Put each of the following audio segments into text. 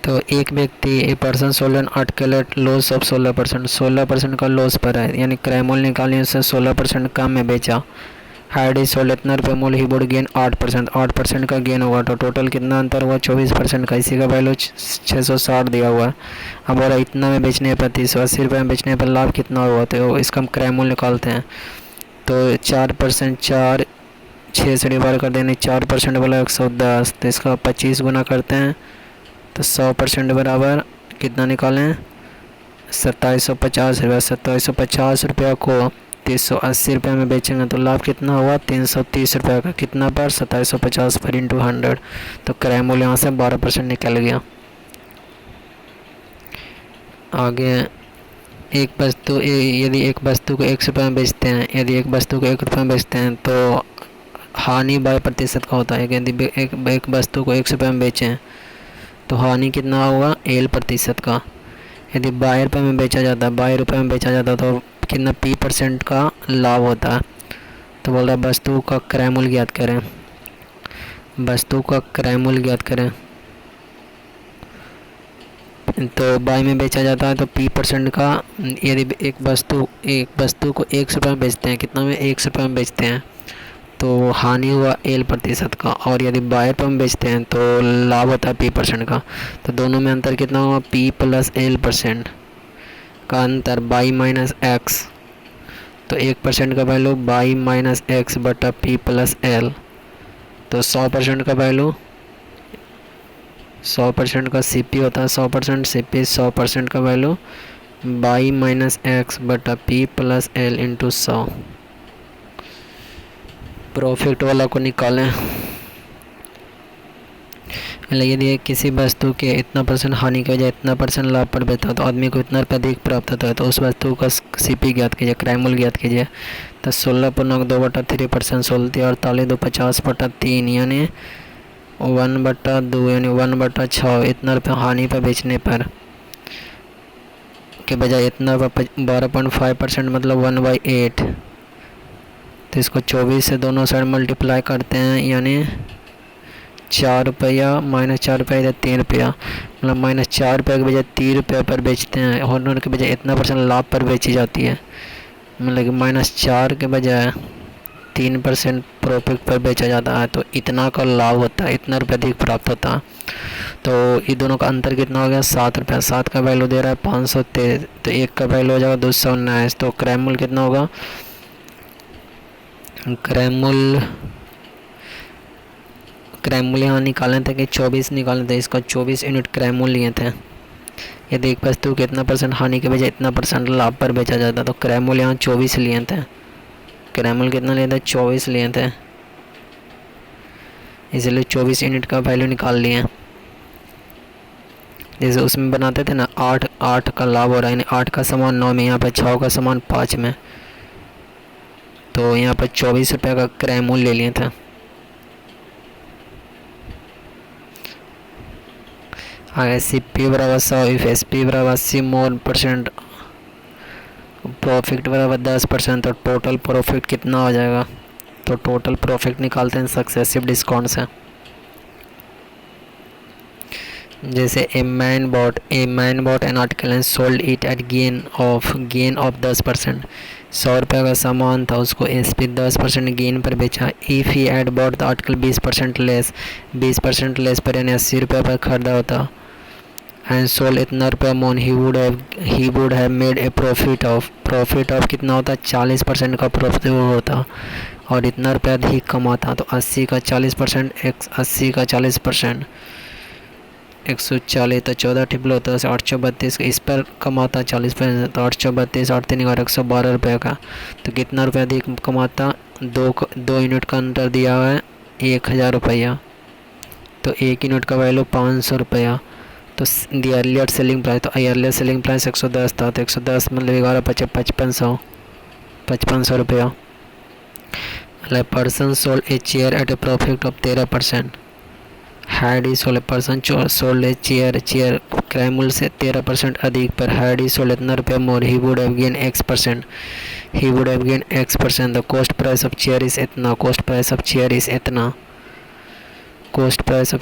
तो एक व्यक्ति a person sold an article at loss of 16%, 16% का लॉस पर है, यानी क्रय मूल्य निकालने से 16% कम में बेचा। हाइड ही सोल्ड इतना रुपये मूल्य, ही वुड गेन 8%, 8% का गेन होगा। तो टोटल कितना अंतर हुआ? 24% का। इसी का वैल्यू 660 दिया हुआ है। अब और इतना में बेचने पर 380 रुपये में बेचने पर लाभ कितना हुआ? तो इसका हम क्रय मूल्य निकालते हैं। तो 4%, 4 6 से डिवाइड कर देने, 4% बोला 110, तो इसका 25 गुना करते हैं तो 100% बराबर कितना निकालें? 2750 रुपया। 2750 रुपया को 380 रुपये में बेचेंगे तो लाभ कितना हुआ? 330 रुपये का। कितना पर? 2750 पर इंटू 100। तो क्रय मूल्य यहाँ से 12% निकल गया। आगे एक वस्तु यदि एक वस्तु को 1 रुपये में बेचते हैं, यदि एक वस्तु को 1 रुपये में बेचते हैं तो हानि 12% का होता है। यदि एक वस्तु को 1 रुपये में बेचें तो हानि कितना होगा? 1% का। यदि 22 रुपये में बेचा जाता है, 22 रुपये में बेचा जाता है तो कितना P% का लाभ होता है। तो बोल रहा है वस्तु का क्रय मूल्य ज्ञात करें। वस्तु का क्रय मूल्य ज्ञात करें। तो 22 में बेचा जाता है तो P% का, यदि एक वस्तु को 1 रुपये में बेचते हैं, कितना में? 1 रुपये में बेचते हैं तो हानि हुआ 1% का। और यदि 22 रुपये में बेचते हैं तो लाभ होता है P% का। तो दोनों में अंतर कितना हुआ? P + L% का अंतर 22 माइनस एक्स। तो 1% का वैल्यू 22 माइनस एक्स बटा P + L। तो 100% का वैल्यू, 100% का CP होता है, 100% CP, 100% का वैल्यू 22 माइनस एक्स बटा P + L इंटू 100। प्रॉफिट वाला को निकालें। यदि किसी वस्तु के इतना % हानि की वजह इतना % लाभ पर बेचता तो आदमी को इतना रुपया अधिक प्राप्त होता है। तो उस वस्तु का CP ज्ञात कीजिए, क्रय मूल्य ज्ञात कीजिए। तो 16.2/3% 16 और 48 50/3 यानी 1/2 यानी 1/6। इतना रुपया हानि पर बेचने पर के बजाय इतना 12.5% मतलब 1/8। तो इसको 24 से दोनों साइड मल्टीप्लाई करते हैं, यानी 4 रुपया माइनस 4 रुपया इधर 3 रुपया, मतलब -4 रुपये के बजाय 3 रुपये पर बेचते हैं। हॉनर के बजाय इतना % लाभ पर बेची जाती है, मतलब कि -4 के बजाय 3% प्रॉफिट पर बेचा जाता है। तो इतना का लाभ होता है, इतना रुपया अधिक प्राप्त होता है। तो ये दोनों का अंतर कितना हो गया? 7 रुपया। 7 का वैल्यू दे रहा है 513, तो 1 का वैल्यू हो जाएगा 219। तो क्रय मूल्य कितना होगा? क्रय मूल्य यहाँ निकाले थे कि 24 निकाले थे, इसका 24 यूनिट क्रय मूल्य लिए थे। यदि एक वस्तु के इतना % हानि के बजाय इतना % लाभ पर बेचा जाता तो क्रय मूल्य यहाँ 24 लिए थे। क्रय मूल्य कितना लिए थे? 24 लिए थे, इसलिए 24 यूनिट का वैल्यू निकाल लिए। जैसे उसमें बनाते थे ना, 8 का लाभ हो रहा है, यानी 8 का समान 9 में, यहाँ पर 6 का समान 5 में। तो यहाँ पर 24 रुपये का क्रय मूल्य ले लिए थे। आगे CP बराबर 100 इफ SP बराबर 80 मोर % प्रॉफिट बराबर 10%। तो टोटल प्रॉफिट कितना हो जाएगा? तो टोटल प्रॉफिट निकालते हैं सक्सेसिव डिस्काउंट से। जैसे a man bot an article and sold it at gain of 10%। 100 रुपये का सामान था, उसको SP 10% गेन पर बेचा। If he had bought the article 20% less, 20% less पर यानी 80 रुपये पर खरीदा होता एंड सोल्ड इतना रुपया मोन, ही would have made a profit of कितना होता है? 40% का प्रॉफिट होता और इतना रुपया अधिक कमाता। तो 80 का 40%, 80 का 40%, 140। तो 14 ट्रिपल होता है 832। इस पर कमाता 40%, तो 832 8 3 112 रुपये का। तो कितना रुपया अधिक कमाता? 2 यूनिट का अंतर दिया हुआ है 1000 रुपया। तो 1 यूनिट का वैल्यू 500 रुपया। तो दी अर्लियर सेलिंग प्राइस, तो अर्लियर सेलिंग प्राइस 110 था, तो 110 मतलब 11 5500 रुपया। मतलब person sold a chair at a profit of 13%। Had he sold person sold a chair क्रय मूल्य से 13% अधिक पर हैड ही सोल्ड इतना रुपया more, he would have gain X%। The cost price of chair is इतना, cost price of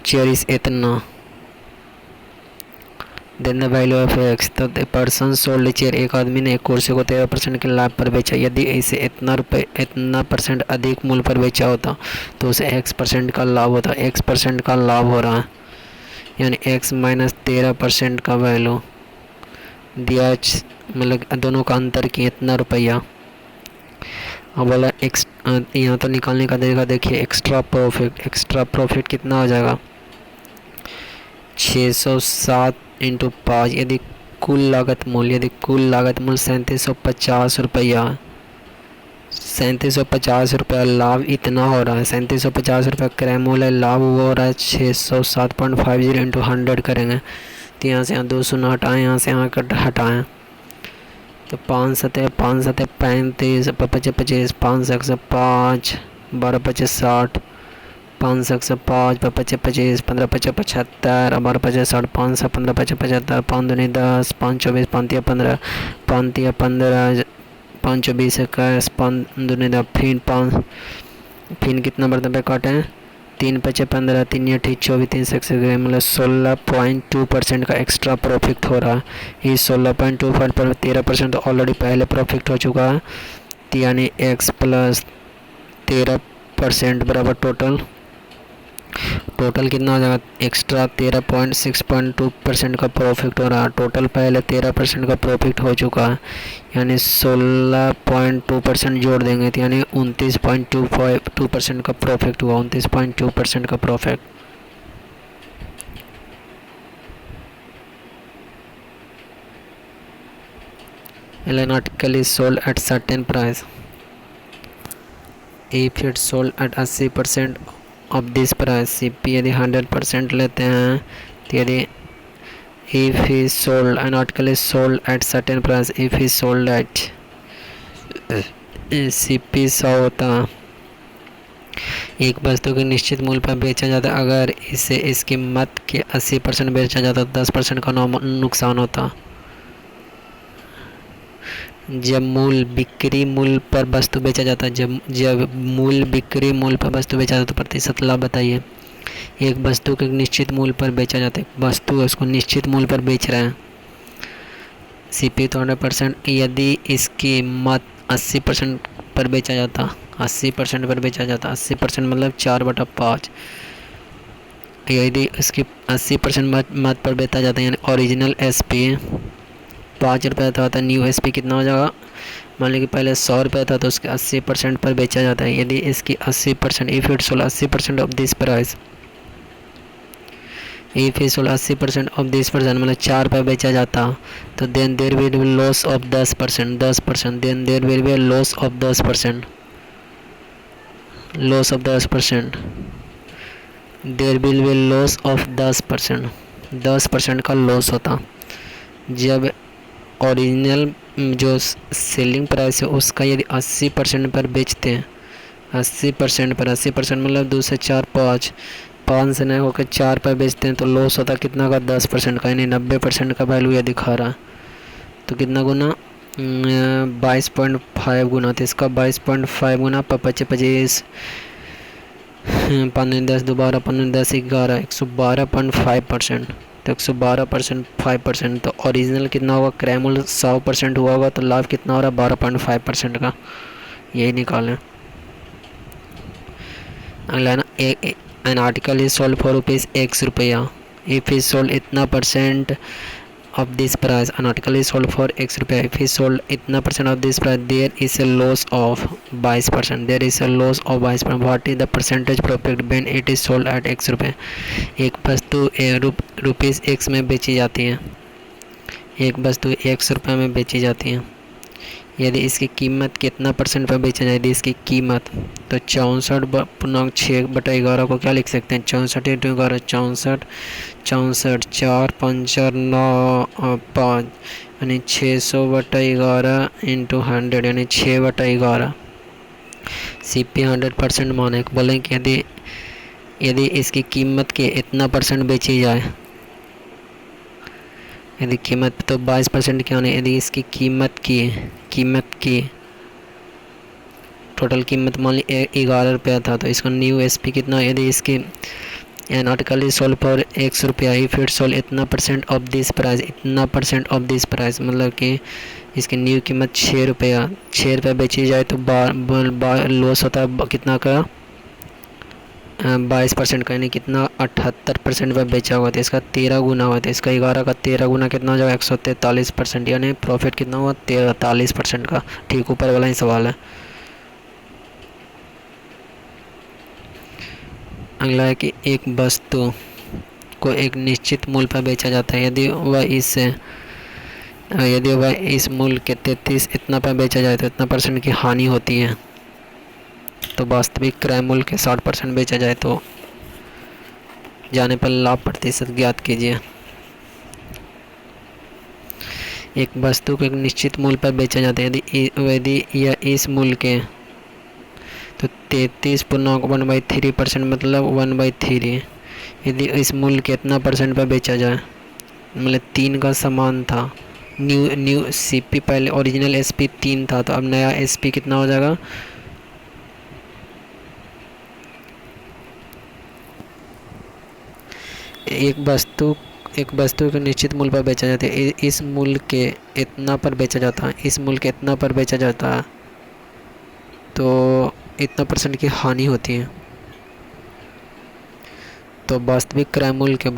chair is इतना। Then the value of X, तो द पर्सन सोल्ड चेयर, एक आदमी ने एक कुर्सी को 13% के लाभ पर बेचा। यदि इसे इतना परसेंट अधिक मूल्य पर बेचा होता तो उसे x% का लाभ होता। x% का लाभ हो रहा है, यानी x माइनस 13% का वैल्यू दिया, मतलब दोनों का अंतर किया इतना रुपया। अब बोला यहाँ तो निकालने का तरीका देखिए, एक्स्ट्रा प्रॉफिट कितना हो जाएगा 607 इंटू 5। यदि कुल लागत मूल्य 3750 रुपया, 3750 रुपया लाभ इतना हो रहा है, 3750 रुपया क्रय मूल्य, लाभ वो हो रहा है 607.50 इंटू 100 करेंगे तो यहाँ से यहाँ 2 हटाएँ, यहाँ से यहाँ हटाएँ तो 5 सतह 35, 55 25, 5 1 5, 12 25 60, 5 1 5, 55 25, 15 25 75, 12 25 60, 5 15 25 75, 5 दूनी 10, 5 24, 5 3 15, 5 3 15, 5 24 21, 5 दूनी 10, फिर कितना बर्तन पे काटे हैं 3 5 15, 3 8 24, 3 6 मतलब 16.2% का एक्स्ट्रा प्रॉफिट हो रहा है। इस 16.25 पर 13% तो ऑलरेडी पहले प्रॉफिट हो चुका है, तो यानी x प्लस 13% बराबर टोटल कितना हो जाएगा एक्स्ट्रा 13.6.2% का प्रॉफिट हो रहा है। टोटल पहले 13% का प्रॉफिट हो चुका है, यानी 16.2% जोड़ देंगे तो यानी 29.2% का प्रॉफिट हुआ, 29.2% का profit. An article is sold at certain price. If it's sold at 80% of this price, CP यदि 100% लेते हैं तो यदि if he sold, an article is sold at certain price, if he sold at CP 100 होता, एक वस्तु के निश्चित मूल्य पर बेचा जाता, अगर इसे इस कीमत के 80% बेचा जाता तो 10% का नुकसान होता। जब मूल बिक्री मूल्य पर वस्तु बेचा जाता है, जब मूल बिक्री मूल्य पर वस्तु बेचा जाता तो प्रतिशत लाभ बताइए। एक वस्तु के निश्चित मूल्य पर बेचा जाता है, वस्तु उसको निश्चित मूल्य पर बेच रहे हैं, CP तो 100%, यदि इसकी कीमत 80% पर बेचा जाता, 80% पर बेचा जाता, 80% मतलब 4/5, यदि इसकी 80% मत पर बेचा जाता है, यानी ओरिजिनल SP 5 रुपये था, न्यू SP कितना हो जाएगा, मान लीजिए कि पहले 100 रुपये था तो उसके 80% पर बेचा जाता है। यदि इसकी 80%, if it sold 80% of this price, if it sold 80% of this percent मतलब 4 रुपये बेचा जाता तो then there will be loss of 10%, then there will be loss of 10%, loss of 10%, there will be loss of 10%, 10% का loss होता। जब original जो selling price है उसका यदि 80% पर बेचते हैं, 80% पर, 80% मतलब 2 से 4 5 से नहीं होकर 4 पर बेचते हैं तो लॉस होता कितना का 10% का, यानी 90% का वैल्यू यह दिखा रहा तो कितना गुना 22.5 गुना, तो इसका 22.5 गुना 25 25 5 10 दोबारा 5 10 11 112.5%, तो 112% 5%, तो ओरिजिनल कितना होगा क्रय मूल्य 100% हुआ होगा तो लाभ कितना हो रहा है 12.5% का, यही निकालें। अगला ना, an article is sold for ₹X, if is sold इतना percent of this price, an article is sold for X रुपया, if is sold इतना % of this price, there is a loss of 22%, there is a loss of 22%, what is the percentage profit when it is sold at X रुपये। एक वस्तु ₹X में बेची जाती है, एक वस्तु X रुपये में बेची जाती है, यदि इसकी कीमत कितना % पर बेचा जाए, यदि इसकी कीमत तो 64.6/11 को क्या लिख सकते हैं 64 × 11 64 64 4 5 4 9 5 यानी 600/11 इंटू 100 यानी 6/11। CP 100% माने बोलें कि यदि इसकी कीमत के इतना % बेची जाए, यदि कीमत तो 22% क्या होने, यदि इसकी कीमत की टोटल कीमत मान ली 11 रुपया था तो इसका न्यू SP कितना, यदि इसकी an article is sold for x रुपया, इफ इट सोल्ड इतना परसेंट ऑफ दिस प्राइस, इतना परसेंट ऑफ दिस प्राइस मतलब कि इसकी न्यू कीमत 6 रुपया, 6 रुपये बेची जाए तो लॉस होता है कितना का, 22% का, यानी कितना 78% पर बेचा हुआ था, इसका 13 गुना हुआ था, इसका 11 का 13 गुना कितना हो जाएगा 143%, यानी प्रॉफिट कितना हुआ 43% का। ठीक ऊपर वाला ही सवाल है। अगला है कि एक वस्तु को एक निश्चित मूल्य पर बेचा जाता है, यदि वह इस मूल्य के 33 इतना पर बेचा जाए तो इतना परसेंट की हानि होती है। तो वास्तविक क्रय मूल्य के 60% बेचा जाए तो जाने पर लाभ प्रतिशत ज्ञात कीजिए। एक वस्तु को एक निश्चित मूल्य पर बेचा जाता है, यदि यह इस मूल्य के, तो 33.1/3% मतलब 1/3, यदि इस मूल्य के इतना परसेंट पर बेचा जाए, मतलब 3 का समान था, न्यू CP पहले ओरिजिनल SP 3 था, तो अब नया SP कितना हो जाएगा, एक वस्तु के निश्चित मूल्य पर बेचा जाता है, इस मूल्य के इतना पर बेचा जाता है, इस मूल्य के इतना पर बेचा जाता है तो इतना परसेंट की हानि होती है। तो वास्तविक क्रय मूल्य के